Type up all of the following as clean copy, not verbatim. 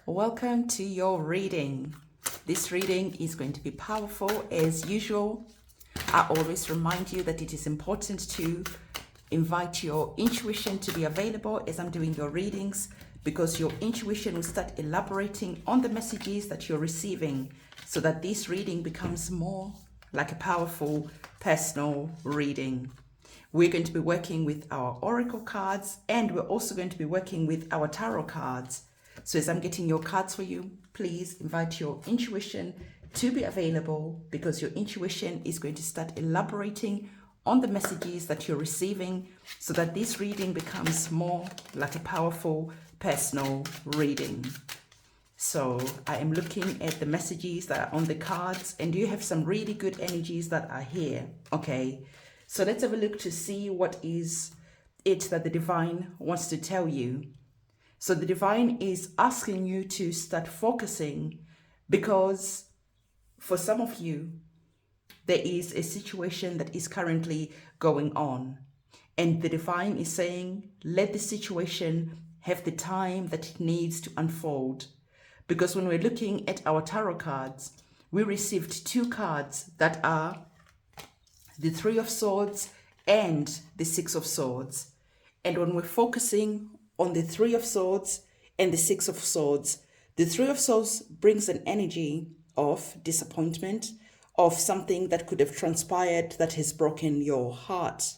Welcome to your reading. This reading is going to be powerful as usual. I always remind you that it is important to invite your intuition to be available as I'm doing your readings, because your intuition will start elaborating on the messages that you're receiving so that this reading becomes more like a powerful personal reading. We're going to be working with our oracle cards, and we're also going to be working with our tarot cards. So as I'm getting your cards for you, please invite your intuition to be available, because your intuition is going to start elaborating on the messages that you're receiving so that this reading becomes more like a powerful personal reading. So I am looking at the messages that are on the cards, and you have some really good energies that are here. Okay, so let's have a look to see what is it that the divine wants to tell you. So the divine is asking you to start focusing, because for some of you, there is a situation that is currently going on. And the divine is saying, let the situation have the time that it needs to unfold. Because when we're looking at our tarot cards, we received two cards that are the Three of Swords and the Six of Swords. And when we're focusing on the Three of Swords and the Six of Swords, the Three of Swords brings an energy of disappointment, of something that could have transpired that has broken your heart.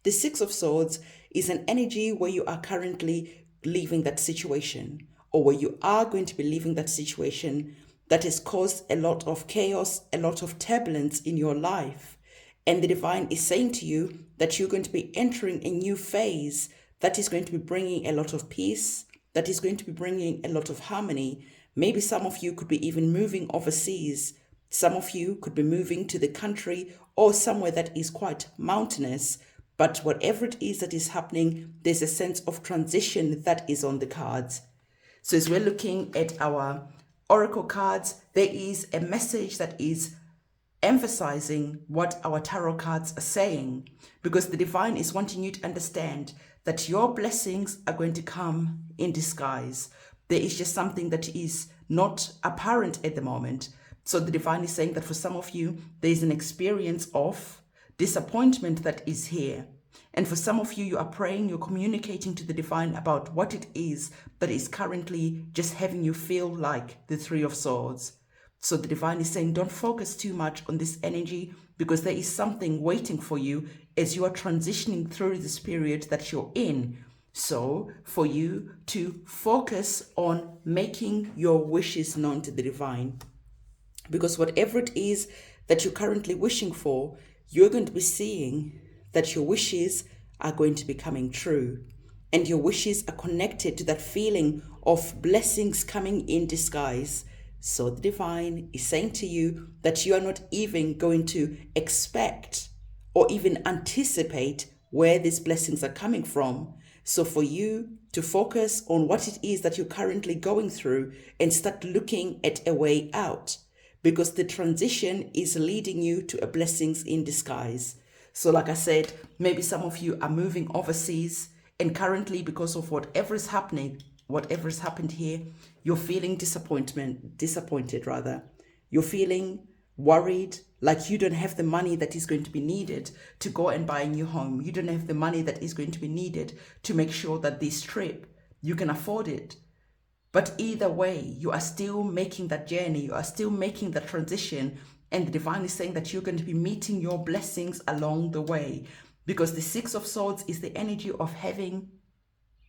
The Six of Swords is an energy where you are currently leaving that situation, or where you are going to be leaving that situation that has caused a lot of chaos, a lot of turbulence in your life. And the divine is saying to you that you're going to be entering a new phase that is going to be bringing a lot of peace, that is going to be bringing a lot of harmony. Maybe some of you could be even moving overseas. Some of you could be moving to the country or somewhere that is quite mountainous. But whatever it is that is happening, there's a sense of transition that is on the cards. So as we're looking at our oracle cards, there is a message that is emphasizing what our tarot cards are saying, because the divine is wanting you to understand that your blessings are going to come in disguise. There is just something that is not apparent at the moment. So the divine is saying that for some of you, there is an experience of disappointment that is here. And for some of you, you are praying, you're communicating to the divine about what it is that is currently just having you feel like the Three of Swords. So the divine is saying, don't focus too much on this energy, because there is something waiting for you as you are transitioning through this period that you're in. So for you to focus on making your wishes known to the divine, because whatever it is that you're currently wishing for, you're going to be seeing that your wishes are going to be coming true. And your wishes are connected to that feeling of blessings coming in disguise. So the divine is saying to you that you are not even going to expect or even anticipate where these blessings are coming from. So for you to focus on what it is that you're currently going through and start looking at a way out, because the transition is leading you to a blessings in disguise. So like I said, maybe some of you are moving overseas, and currently, because of whatever is happened here, you're feeling disappointed rather. You're feeling worried, like you don't have the money that is going to be needed to go and buy a new home. You don't have the money that is going to be needed to make sure that this trip, you can afford it. But either way, you are still making that journey. You are still making that transition. And the divine is saying that you're going to be meeting your blessings along the way, because the Six of Swords is the energy of having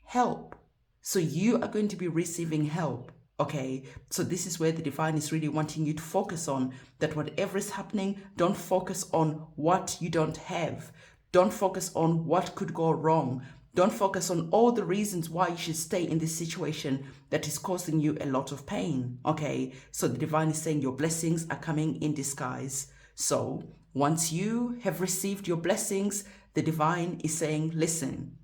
help. So you are going to be receiving help. Okay, so this is where the divine is really wanting you to focus on, that whatever is happening, don't focus on what you don't have. Don't focus on what could go wrong. Don't focus on all the reasons why you should stay in this situation that is causing you a lot of pain. Okay, so the divine is saying your blessings are coming in disguise. So once you have received your blessings, the divine is saying, listen,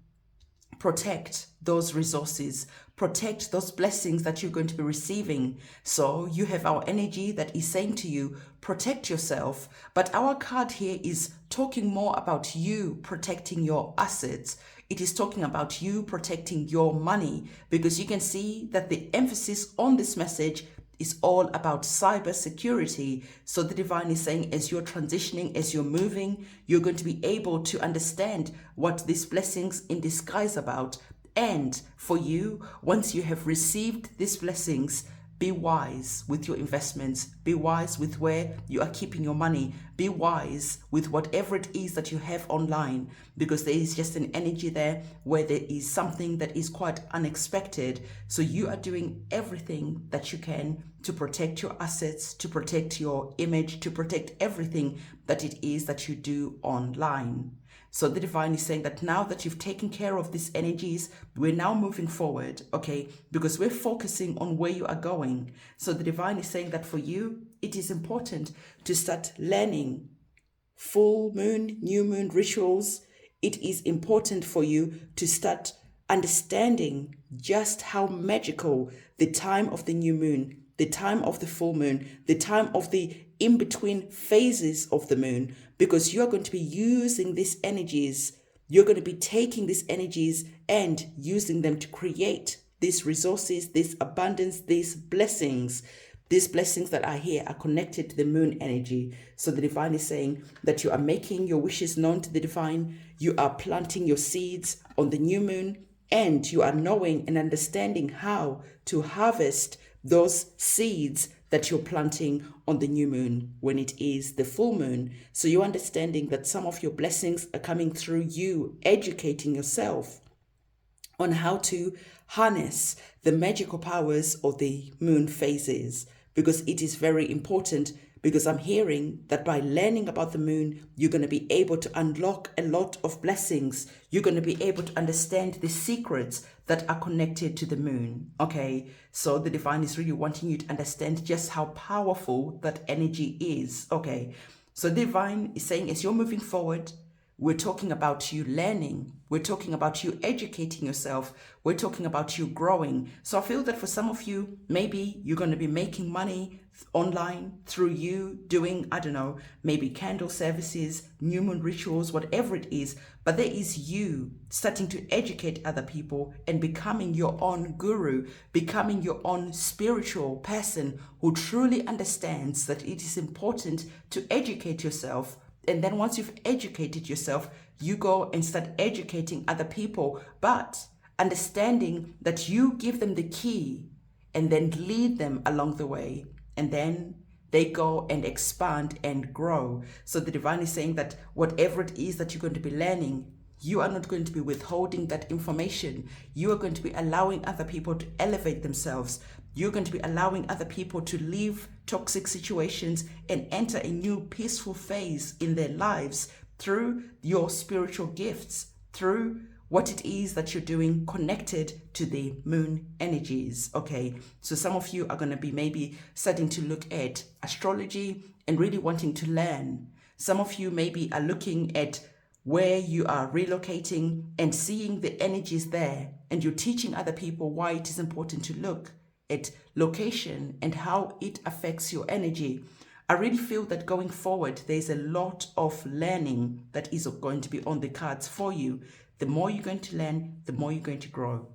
protect those resources, protect those blessings that you're going to be receiving. So you have our energy that is saying to you, protect yourself. But our card here is talking more about you protecting your assets. It is talking about you protecting your money, because you can see that the emphasis on this message is all about cyber security. So the divine is saying, as you're transitioning, as you're moving, you're going to be able to understand what these blessings in disguise about. And for you, once you have received these blessings, be wise with your investments. Be wise with where you are keeping your money. Be wise with whatever it is that you have online, because there is just an energy there where there is something that is quite unexpected. So you are doing everything that you can to protect your assets, to protect your image, to protect everything that it is that you do online. So the divine is saying that now that you've taken care of these energies, we're now moving forward, okay? Because we're focusing on where you are going. So the divine is saying that for you, it is important to start learning full moon, new moon rituals. It is important for you to start understanding just how magical the time of the new moon, the time of the full moon, the time of the in-between phases of the moon, because you're going to be using these energies. You're going to be taking these energies and using them to create these resources, this abundance, these blessings. These blessings that are here are connected to the moon energy. So the divine is saying that you are making your wishes known to the divine. You are planting your seeds on the new moon, and you are knowing and understanding how to harvest those seeds that you're planting on the new moon when it is the full moon. So you're understanding that some of your blessings are coming through you educating yourself on how to harness the magical powers of the moon phases, because it is very important. Because I'm hearing that by learning about the moon, you're going to be able to unlock a lot of blessings. You're going to be able to understand the secrets that are connected to the moon. Okay, so the divine is really wanting you to understand just how powerful that energy is. Okay, so the divine is saying as you're moving forward, we're talking about you learning. We're talking about you educating yourself. We're talking about you growing. So I feel that for some of you, maybe you're going to be making money online through you doing, I don't know, maybe candle services, new moon rituals, whatever it is. But there is you starting to educate other people and becoming your own guru, becoming your own spiritual person who truly understands that it is important to educate yourself. And then once you've educated yourself, you go and start educating other people, but understanding that you give them the key and then lead them along the way. And then they go and expand and grow. So the divine is saying that whatever it is that you're going to be learning, you are not going to be withholding that information. You are going to be allowing other people to elevate themselves. You're going to be allowing other people to leave toxic situations and enter a new peaceful phase in their lives through your spiritual gifts, through what it is that you're doing connected to the moon energies. Okay, so some of you are going to be maybe starting to look at astrology and really wanting to learn. Some of you maybe are looking at where you are relocating and seeing the energies there, and you're teaching other people why it is important to look at location and how it affects your energy. I really feel that going forward, there's a lot of learning that is going to be on the cards for you. The more you're going to learn, the more you're going to grow.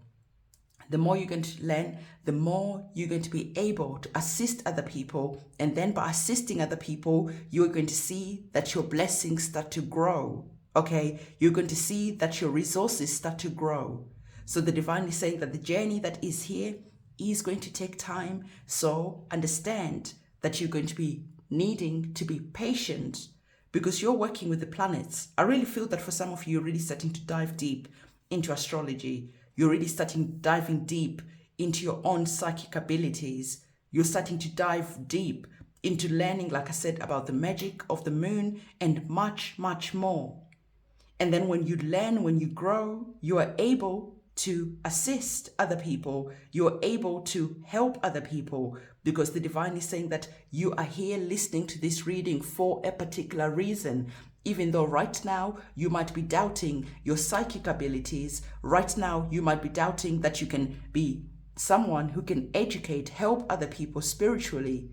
The more you're going to learn, the more you're going to be able to assist other people. And then by assisting other people, you're going to see that your blessings start to grow. Okay, you're going to see that your resources start to grow. So the divine is saying that the journey that is here is going to take time. So understand that you're going to be needing to be patient because you're working with the planets. I really feel that for some of you, you're really starting to dive deep into astrology. You're really diving deep into your own psychic abilities. You're starting to dive deep into learning, like I said, about the magic of the moon and much, much more. And then when you learn, when you grow, you are able to assist other people. You are able to help other people because the divine is saying that you are here listening to this reading for a particular reason. Even though right now you might be doubting your psychic abilities, right now you might be doubting that you can be someone who can educate, help other people spiritually.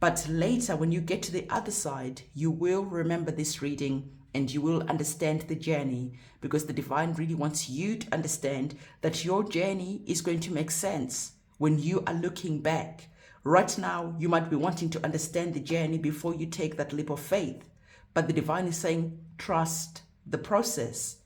But later, when you get to the other side, you will remember this reading and you will understand the journey, because the divine really wants you to understand that your journey is going to make sense when you are looking back. Right now, you might be wanting to understand the journey before you take that leap of faith, but the divine is saying, trust the process.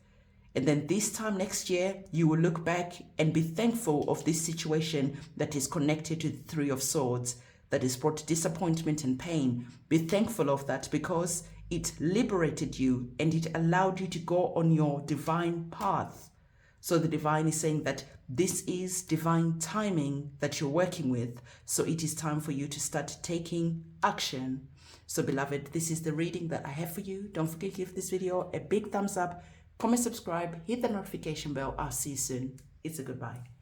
And then this time next year, you will look back and be thankful of this situation that is connected to the Three of Swords, that has brought disappointment and pain. Be thankful of that, because it liberated you and it allowed you to go on your divine path. So the divine is saying that this is divine timing that you're working with. So it is time for you to start taking action. So beloved, this is the reading that I have for you. Don't forget to give this video a big thumbs up, comment, subscribe, hit the notification bell. I'll see you soon. It's a goodbye.